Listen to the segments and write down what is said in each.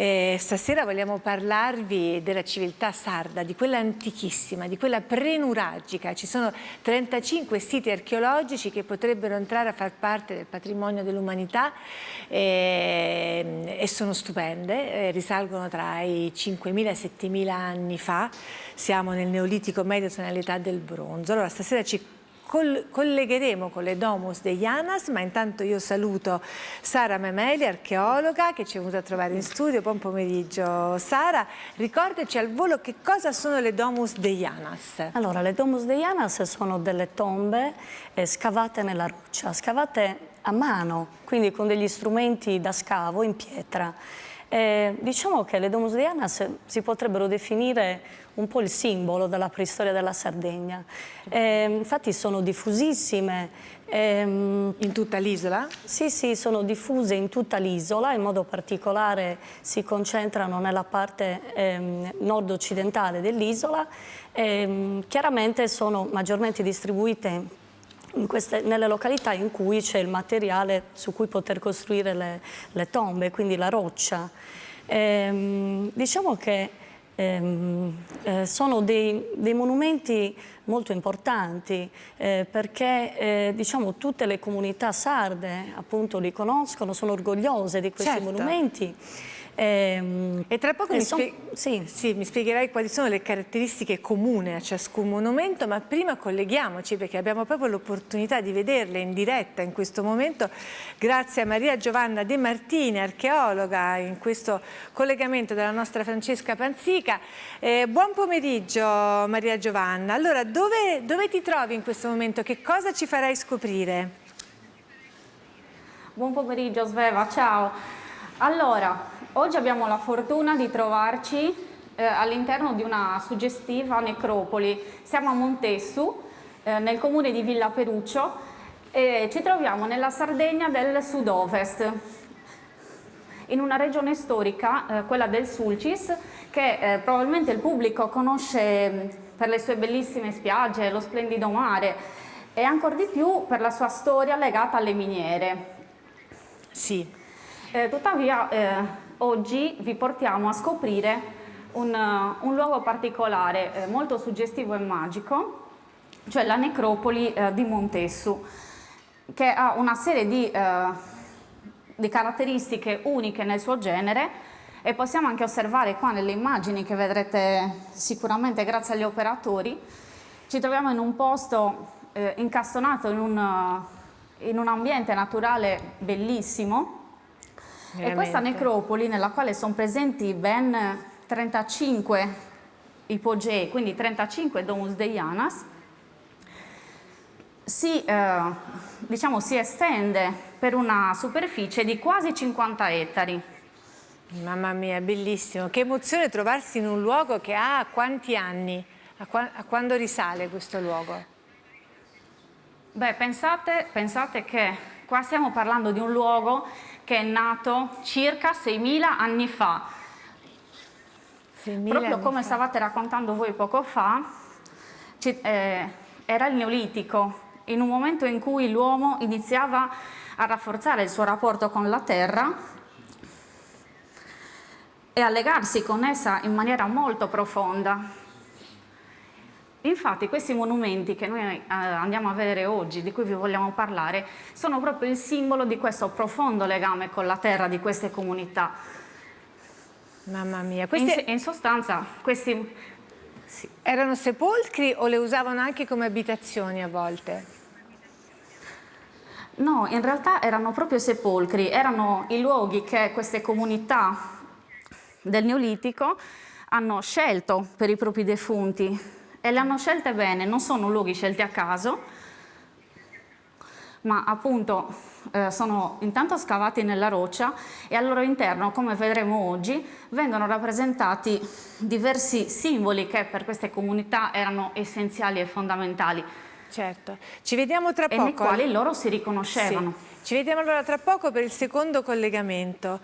Stasera vogliamo parlarvi della civiltà sarda, di quella antichissima, di quella prenuragica. Ci sono 35 siti archeologici che potrebbero entrare a far parte del patrimonio dell'umanità e sono stupende, risalgono tra i 5.000 e 7.000 anni fa. Siamo nel Neolitico medio, nell'età del bronzo. Allora stasera ci collegheremo con le Domus de Janas, ma intanto io saluto Sara Memeli, archeologa, che ci è venuta a trovare in studio. Buon pomeriggio Sara, ricordaci al volo che cosa sono le Domus de Janas. Allora, le Domus de Janas sono delle tombe scavate nella roccia, scavate a mano, quindi con degli strumenti da scavo in pietra. Diciamo che le Domus de Janas si potrebbero definire un po' il simbolo della preistoria della Sardegna. Infatti sono diffusissime. In tutta l'isola? Sì, sì, sono diffuse in tutta l'isola, in modo particolare si concentrano nella parte nord-occidentale dell'isola. Chiaramente sono maggiormente distribuite nelle località in cui c'è il materiale su cui poter costruire le tombe, quindi la roccia. Diciamo che sono dei monumenti molto importanti perché diciamo, tutte le comunità sarde appunto li conoscono, sono orgogliose di questi monumenti. E tra poco mi spiegherai quali sono le caratteristiche comuni a ciascun monumento, ma prima colleghiamoci, perché abbiamo proprio l'opportunità di vederle in diretta in questo momento, grazie a Maria Giovanna De Martini, archeologa, in questo collegamento della nostra Francesca Panzica. Buon pomeriggio Maria Giovanna. Allora, dove ti trovi in questo momento? Che cosa ci farai scoprire? Buon pomeriggio Sveva, ciao. Allora, oggi abbiamo la fortuna di trovarci all'interno di una suggestiva necropoli. Siamo a Montessu, nel comune di Villa Peruccio, e ci troviamo nella Sardegna del sud-ovest, in una regione storica, quella del Sulcis, che probabilmente il pubblico conosce per le sue bellissime spiagge, lo splendido mare e ancora di più per la sua storia legata alle miniere. Sì. Tuttavia oggi vi portiamo a scoprire un luogo particolare, molto suggestivo e magico, cioè la necropoli di Montessu, che ha una serie di caratteristiche uniche nel suo genere, e possiamo anche osservare qua nelle immagini che vedrete sicuramente grazie agli operatori. Ci troviamo in un posto incastonato in un ambiente naturale bellissimo. E questa necropoli, nella quale sono presenti ben 35 ipogei, quindi 35 Domus de Janas, si estende per una superficie di quasi 50 ettari. Mamma mia, bellissimo. Che emozione trovarsi in un luogo che ha quanti anni? A quando risale questo luogo? Beh, pensate che qua stiamo parlando di un luogo che è nato circa 6.000 anni fa. Proprio come stavate raccontando voi poco fa, era il Neolitico, in un momento in cui l'uomo iniziava a rafforzare il suo rapporto con la terra e a legarsi con essa in maniera molto profonda. Infatti questi monumenti che noi andiamo a vedere oggi, di cui vi vogliamo parlare, sono proprio il simbolo di questo profondo legame con la terra di queste comunità. Mamma mia. In sostanza questi erano sepolcri o le usavano anche come abitazioni a volte? No, in realtà erano proprio sepolcri, erano i luoghi che queste comunità del Neolitico hanno scelto per i propri defunti. E le hanno scelte bene, non sono luoghi scelti a caso, ma appunto sono intanto scavati nella roccia e al loro interno, come vedremo oggi, vengono rappresentati diversi simboli che per queste comunità erano essenziali e fondamentali. Certo, ci vediamo tra poco. E nei quali loro si riconoscevano. Sì. Ci vediamo allora tra poco per il secondo collegamento.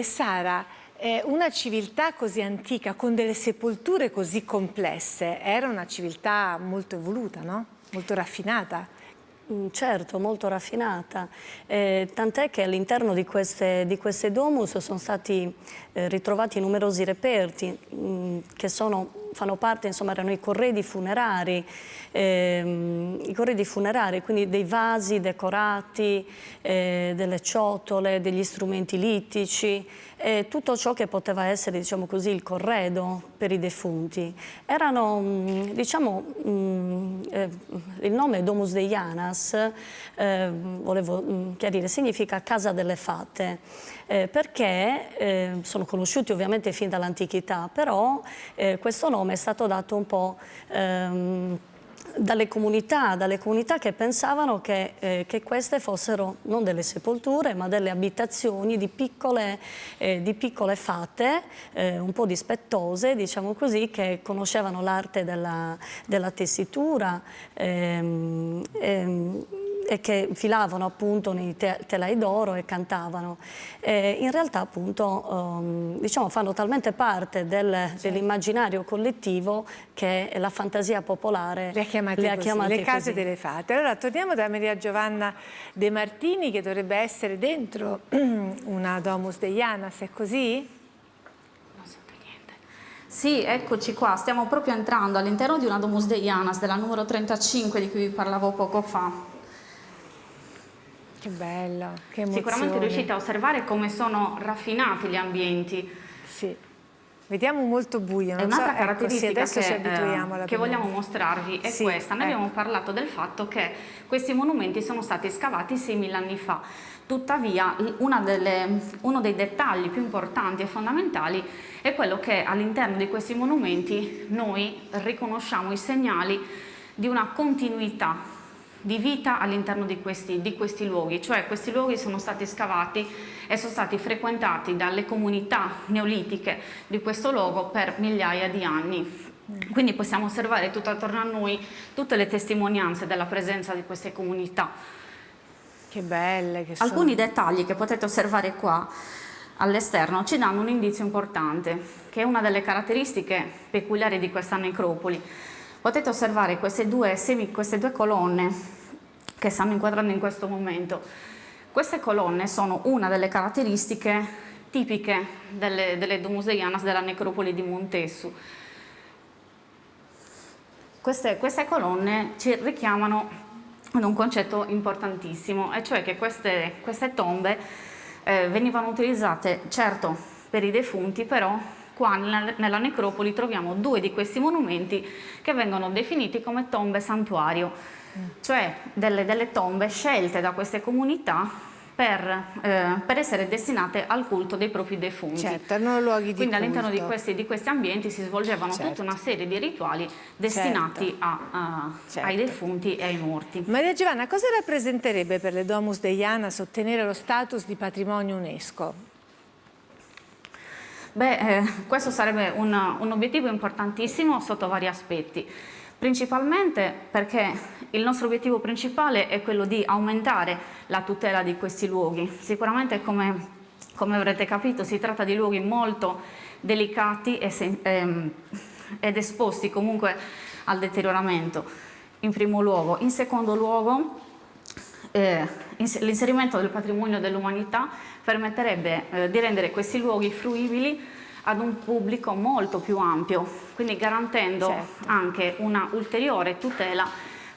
Sara, una civiltà così antica, con delle sepolture così complesse, era una civiltà molto evoluta, no? Molto raffinata. Certo, molto raffinata, tant'è che all'interno di queste domus sono stati ritrovati numerosi reperti che fanno parte, insomma, erano i corredi funerari, quindi dei vasi decorati, delle ciotole, degli strumenti littici, tutto ciò che poteva essere, diciamo così, il corredo per i defunti. Erano, diciamo, il nome Domus Deianas, volevo chiarire, significa casa delle fate, perché sono conosciuti ovviamente fin dall'antichità, però questo nome è stato dato un po' dalle comunità che pensavano che queste fossero non delle sepolture ma delle abitazioni di piccole fate, un po' dispettose, diciamo così, che conoscevano l'arte della tessitura e che filavano appunto nei telai d'oro e cantavano. In realtà appunto diciamo fanno talmente parte dell'immaginario collettivo che la fantasia popolare le ha chiamate le case delle fate. Allora torniamo da Maria Giovanna De Martini, che dovrebbe essere dentro una Domus Deianas, è così? Non sento niente. Sì, eccoci qua, stiamo proprio entrando all'interno di una Domus Deianas della numero 35 di cui vi parlavo poco fa. Che bella, che emozione. Sicuramente riuscite a osservare come sono raffinati gli ambienti. Sì, vediamo molto buio. È un'altra caratteristica che vogliamo mostrarvi è questa. Noi abbiamo parlato del fatto che questi monumenti sono stati scavati 6.000 anni fa. Tuttavia, uno dei dettagli più importanti e fondamentali è quello che all'interno di questi monumenti noi riconosciamo i segnali di una continuità di vita all'interno di questi luoghi, cioè questi luoghi sono stati scavati e sono stati frequentati dalle comunità neolitiche di questo luogo per migliaia di anni. Quindi possiamo osservare tutto attorno a noi tutte le testimonianze della presenza di queste comunità. Che belle che sono. Alcuni dettagli che potete osservare qua all'esterno ci danno un indizio importante, che è una delle caratteristiche peculiari di questa necropoli. Potete osservare queste due colonne che stanno inquadrando in questo momento. Queste colonne sono una delle caratteristiche tipiche delle Domus Deianas della necropoli di Montessu. Queste colonne ci richiamano ad un concetto importantissimo, e cioè che queste tombe venivano utilizzate certo per i defunti, però qua nella necropoli troviamo due di questi monumenti che vengono definiti come tombe santuario, cioè delle tombe scelte da queste comunità per essere destinate al culto dei propri defunti. Certo, erano luoghi di Quindi all'interno di culto. questi ambienti si svolgevano tutta una serie di rituali destinati ai defunti e ai morti. Maria Giovanna, cosa rappresenterebbe per le Domus Deianas ottenere lo status di patrimonio UNESCO? Beh, questo sarebbe un obiettivo importantissimo sotto vari aspetti, principalmente perché il nostro obiettivo principale è quello di aumentare la tutela di questi luoghi. Sicuramente, come avrete capito, si tratta di luoghi molto delicati ed esposti comunque al deterioramento, in primo luogo. In secondo luogo, l'inserimento del patrimonio dell'umanità permetterebbe di rendere questi luoghi fruibili ad un pubblico molto più ampio, quindi garantendo anche una ulteriore tutela,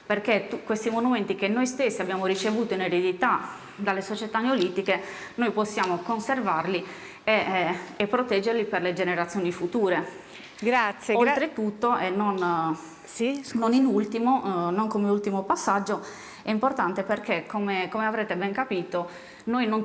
perché questi monumenti che noi stessi abbiamo ricevuto in eredità dalle società neolitiche, noi possiamo conservarli e proteggerli per le generazioni future. Grazie. Oltretutto, e non come ultimo passaggio, è importante perché, come avrete ben capito, noi non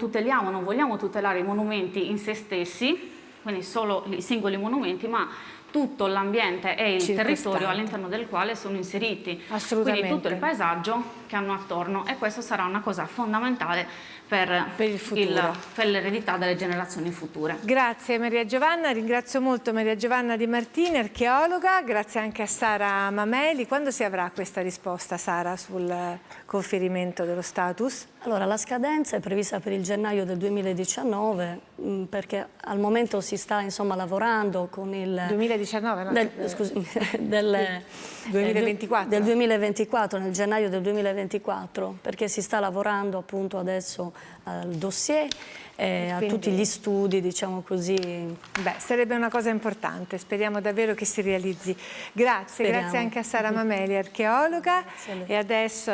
vogliamo tutelare i monumenti in se stessi, quindi solo i singoli monumenti, ma tutto l'ambiente e il territorio all'interno del quale sono inseriti, quindi tutto il paesaggio che hanno attorno, e questo sarà una cosa fondamentale per il futuro, per l'eredità delle generazioni future. Grazie Maria Giovanna, ringrazio molto Maria Giovanna Di Martini, archeologa, grazie anche a Sara Mameli. Quando si avrà questa risposta, Sara, sul conferimento dello status? Allora, la scadenza è prevista per il gennaio del 2019, perché al momento si sta insomma lavorando con il 2019, no? Scusami, del 2024. Del 2024, nel gennaio del 2024, perché si sta lavorando appunto adesso al dossier, a tutti gli studi, diciamo così. Beh, sarebbe una cosa importante, speriamo davvero che si realizzi. Grazie, grazie anche a Sara Mameli, archeologa. E adesso